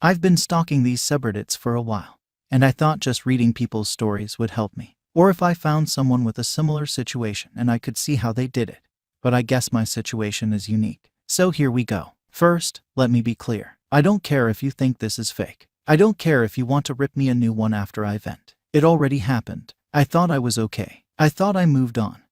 I've been stalking these subreddits for a while, and I thought just reading people's stories would help me. Or if I found someone with a similar situation and I could see how they did it. But I guess my situation is unique. So here we go. First, let me be clear. I don't care if you think this is fake. I don't care if you want to rip me a new one after I vent. It already happened. I thought I was okay. I thought I moved on.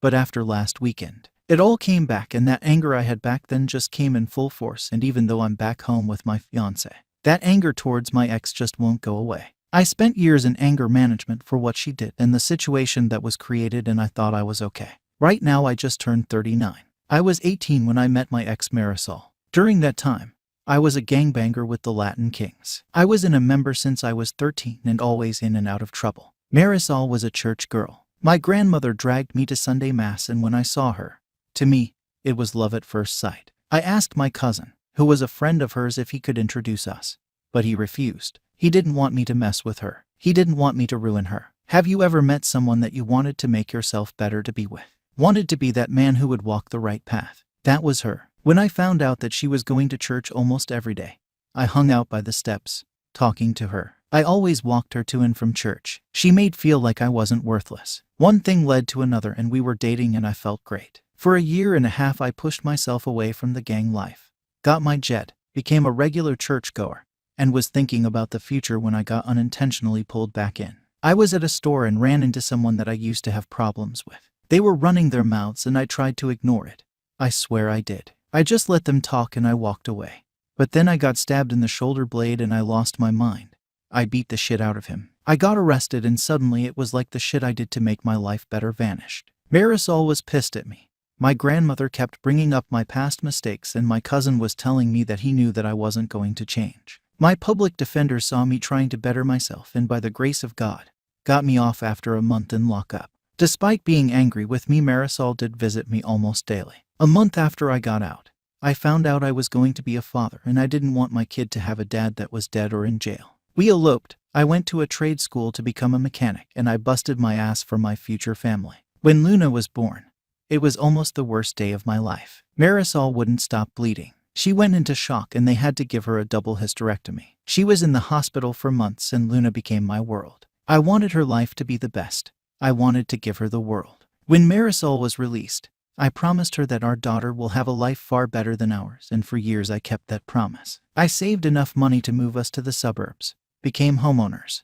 But after last weekend, it all came back, and that anger I had back then just came in full force. And even though I'm back home with my fiancé, that anger towards my ex just won't go away. I spent years in anger management for what she did and the situation that was created, and I thought I was okay. Right now I just turned 39. I was 18 when I met my ex Marisol. During that time, I was a gangbanger with the Latin Kings. I was a member since I was 13 and always in and out of trouble. Marisol was a church girl. My grandmother dragged me to Sunday Mass, and when I saw her, to me, it was love at first sight. I asked my cousin, who was a friend of hers, if he could introduce us, but he refused. He didn't want me to mess with her. He didn't want me to ruin her. Have you ever met someone that you wanted to make yourself better to be with? Wanted to be that man who would walk the right path? That was her. When I found out that she was going to church almost every day, I hung out by the steps, talking to her. I always walked her to and from church. She made feel like I wasn't worthless. One thing led to another, and we were dating, and I felt great. For a year and a half I pushed myself away from the gang life, got my jet, became a regular churchgoer, and was thinking about the future when I got unintentionally pulled back in. I was at a store and ran into someone that I used to have problems with. They were running their mouths and I tried to ignore it. I swear I did. I just let them talk and I walked away. But then I got stabbed in the shoulder blade and I lost my mind. I beat the shit out of him. I got arrested, and suddenly it was like the shit I did to make my life better vanished. Marisol was pissed at me. My grandmother kept bringing up my past mistakes, and my cousin was telling me that he knew that I wasn't going to change. My public defender saw me trying to better myself and, by the grace of God, got me off after a month in lockup. Despite being angry with me, Marisol did visit me almost daily. A month after I got out, I found out I was going to be a father, and I didn't want my kid to have a dad that was dead or in jail. We eloped. I went to a trade school to become a mechanic, and I busted my ass for my future family. When Luna was born, it was almost the worst day of my life. Marisol wouldn't stop bleeding. She went into shock and they had to give her a double hysterectomy. She was in the hospital for months, and Luna became my world. I wanted her life to be the best. I wanted to give her the world. When Marisol was released, I promised her that our daughter will have a life far better than ours, and for years I kept that promise. I saved enough money to move us to the suburbs, became homeowners.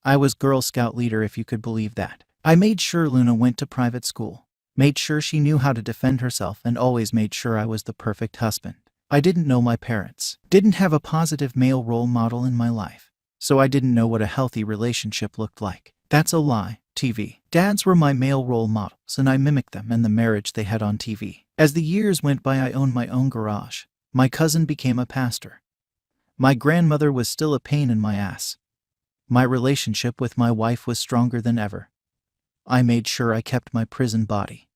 I was Girl Scout leader, if you could believe that. I made sure Luna went to private school, made sure she knew how to defend herself, and always made sure I was the perfect husband. I didn't know my parents, didn't have a positive male role model in my life, so I didn't know what a healthy relationship looked like. That's a lie. TV. Dads were my male role models, and I mimicked them and the marriage they had on TV. As the years went by, I owned my own garage. My cousin became a pastor. My grandmother was still a pain in my ass. My relationship with my wife was stronger than ever. I made sure I kept my prison body.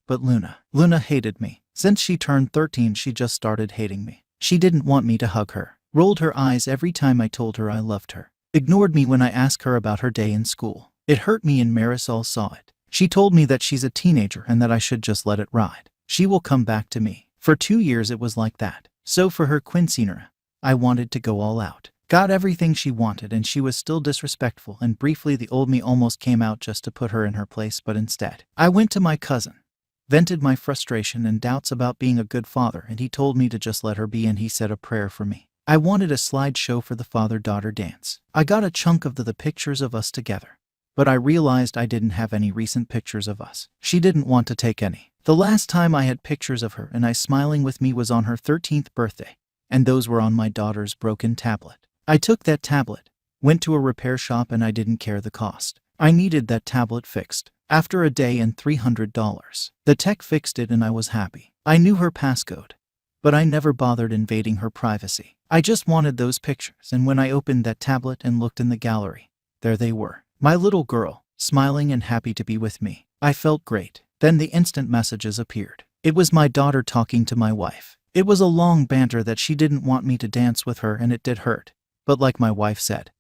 But Luna hated me. Since she turned 13, she just started hating me. She didn't want me to hug her, rolled her eyes every time I told her I loved her, ignored me when I asked her about her day in school. It hurt me, and Marisol saw it. She told me that she's a teenager and that I should just let it ride. She will come back to me. For 2 years it was like that. So for her quinceanera, I wanted to go all out. Got everything she wanted, and she was still disrespectful, and briefly the old me almost came out just to put her in her place, but instead, I went to my cousin, vented my frustration and doubts about being a good father, and he told me to just let her be, and he said a prayer for me. I wanted a slideshow for the father-daughter dance. I got a chunk of the pictures of us together, but I realized I didn't have any recent pictures of us. She didn't want to take any. The last time I had pictures of her and I smiling with me was on her 13th birthday, and those were on my daughter's broken tablet. I took that tablet, went to a repair shop, and I didn't care the cost. I needed that tablet fixed. After a day and $300, the tech fixed it and I was happy. I knew her passcode, but I never bothered invading her privacy. I just wanted those pictures, and when I opened that tablet and looked in the gallery, there they were. My little girl, smiling and happy to be with me. I felt great. Then the instant messages appeared. It was my daughter talking to my wife. It was a long banter that she didn't want me to dance with her, and it did hurt. But like my wife said,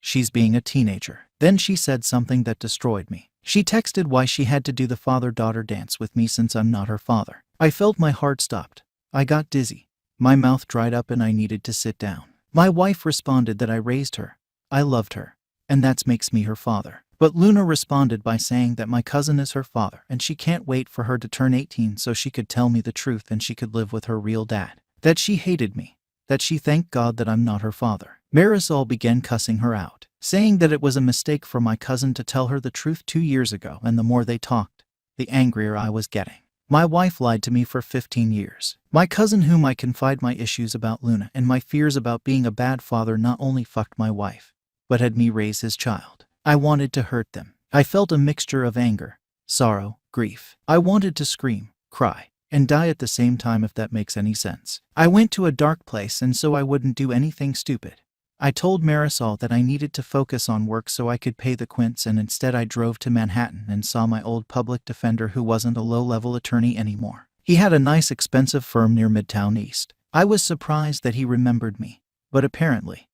she's being a teenager. Then she said something that destroyed me. She texted why she had to do the father-daughter dance with me since I'm not her father. I felt my heart stopped. I got dizzy. My mouth dried up and I needed to sit down. My wife responded that I raised her, I loved her, and that makes me her father. But Luna responded by saying that my cousin is her father and she can't wait for her to turn 18 so she could tell me the truth and she could live with her real dad. That she hated me. That she thanked God that I'm not her father. Marisol began cussing her out, saying that it was a mistake for my cousin to tell her the truth 2 years ago, and the more they talked, the angrier I was getting. My wife lied to me for 15 years. My cousin, whom I confide my issues about Luna and my fears about being a bad father, not only fucked my wife, but had me raise his child. I wanted to hurt them. I felt a mixture of anger, sorrow, grief. I wanted to scream, cry, and die at the same time, if that makes any sense. I went to a dark place, and so I wouldn't do anything stupid. I told Marisol that I needed to focus on work so I could pay the quints, and instead I drove to Manhattan and saw my old public defender, who wasn't a low-level attorney anymore. He had a nice expensive firm near Midtown East. I was surprised that he remembered me, but apparently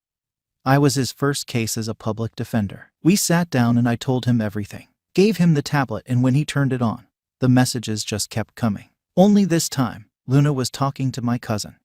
I was his first case as a public defender. We sat down and I told him everything. Gave him the tablet, and when he turned it on, the messages just kept coming. Only this time, Luna was talking to my cousin,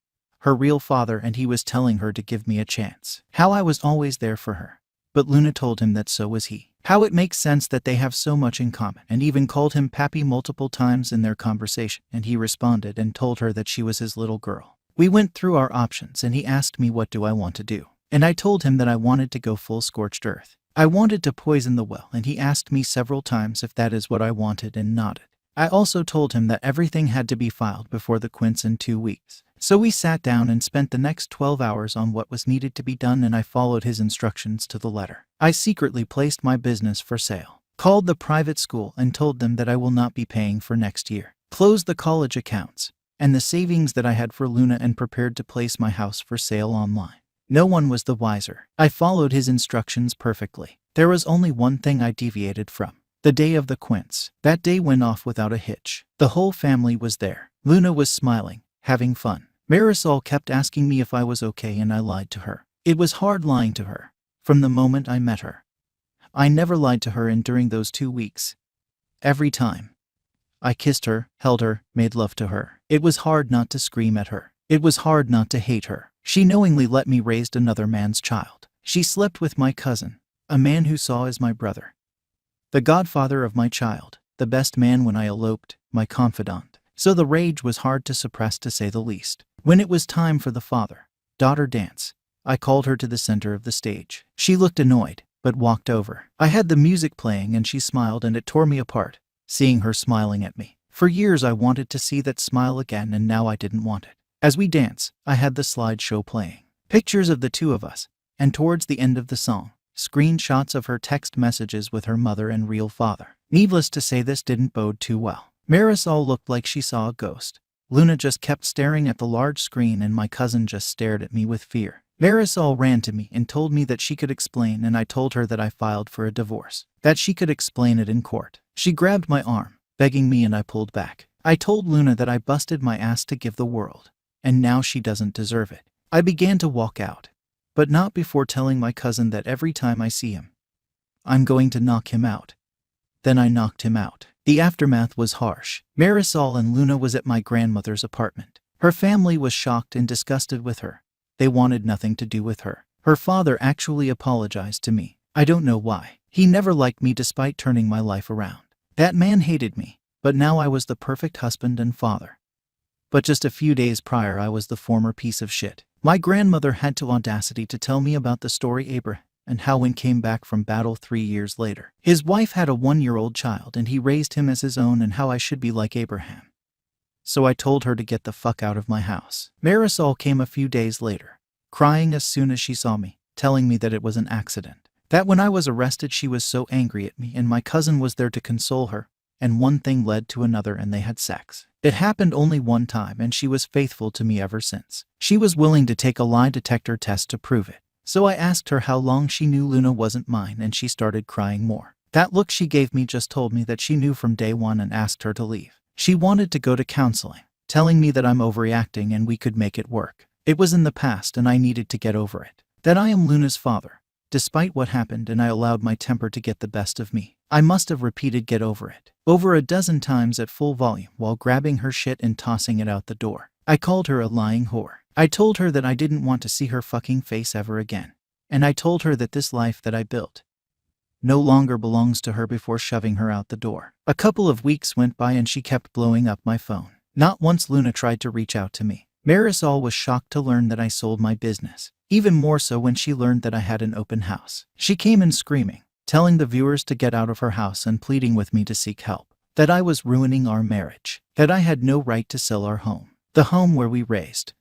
her real father, and he was telling her to give me a chance. How I was always there for her. But Luna told him that so was he. How it makes sense that they have so much in common, and even called him Pappy multiple times in their conversation, and he responded and told her that she was his little girl. We went through our options and he asked me what do I want to do. And I told him that I wanted to go full scorched earth. I wanted to poison the well, and he asked me several times if that is what I wanted and nodded. I also told him that everything had to be filed before the quints in 2 weeks. So we sat down and spent the next 12 hours on what was needed to be done, and I followed his instructions to the letter. I secretly placed my business for sale, called the private school and told them that I will not be paying for next year, closed the college accounts and the savings that I had for Luna, and prepared to place my house for sale online. No one was the wiser. I followed his instructions perfectly. There was only one thing I deviated from. The day of the quints. That day went off without a hitch. The whole family was there. Luna was smiling, having fun. Marisol kept asking me if I was okay, and I lied to her. It was hard lying to her. From the moment I met her, I never lied to her, and during those 2 weeks, every time I kissed her, held her, made love to her, it was hard not to scream at her. It was hard not to hate her. She knowingly let me raise another man's child. She slept with my cousin, a man who saw as my brother, the godfather of my child, the best man when I eloped, my confidant. So the rage was hard to suppress, to say the least. When it was time for the father-daughter dance, I called her to the center of the stage. She looked annoyed, but walked over. I had the music playing and she smiled, and it tore me apart, seeing her smiling at me. For years I wanted to see that smile again, and now I didn't want it. As we danced, I had the slideshow playing. Pictures of the two of us, and towards the end of the song, screenshots of her text messages with her mother and real father. Needless to say, this didn't bode too well. Marisol looked like she saw a ghost. Luna just kept staring at the large screen, and my cousin just stared at me with fear. Marisol ran to me and told me that she could explain, and I told her that I filed for a divorce, that she could explain it in court. She grabbed my arm, begging me, and I pulled back. I told Luna that I busted my ass to give the world, and now she doesn't deserve it. I began to walk out, but not before telling my cousin that every time I see him, I'm going to knock him out. Then I knocked him out. The aftermath was harsh. Marisol and Luna was at my grandmother's apartment. Her family was shocked and disgusted with her. They wanted nothing to do with her. Her father actually apologized to me. I don't know why. He never liked me despite turning my life around. That man hated me, but now I was the perfect husband and father. But just a few days prior, I was the former piece of shit. My grandmother had the audacity to tell me about the story Abraham, and how when came back from battle 3 years later, his wife had a 1-year-old child and he raised him as his own, and how I should be like Abraham. So I told her to get the fuck out of my house. Marisol came a few days later, crying as soon as she saw me, telling me that it was an accident. That when I was arrested she was so angry at me, and my cousin was there to console her, and one thing led to another and they had sex. It happened only one time, and she was faithful to me ever since. She was willing to take a lie detector test to prove it. So I asked her how long she knew Luna wasn't mine, and she started crying more. That look she gave me just told me that she knew from day one, and asked her to leave. She wanted to go to counseling, telling me that I'm overreacting and we could make it work. It was in the past and I needed to get over it. That I am Luna's father, despite what happened, and I allowed my temper to get the best of me. I must have repeated "get over it" over a dozen times at full volume while grabbing her shit and tossing it out the door. I called her a lying whore. I told her that I didn't want to see her fucking face ever again. And I told her that this life that I built no longer belongs to her before shoving her out the door. A couple of weeks went by and she kept blowing up my phone. Not once Luna tried to reach out to me. Marisol was shocked to learn that I sold my business. Even more so when she learned that I had an open house. She came in screaming, telling the viewers to get out of her house and pleading with me to seek help. That I was ruining our marriage. That I had no right to sell our home. The home where we raised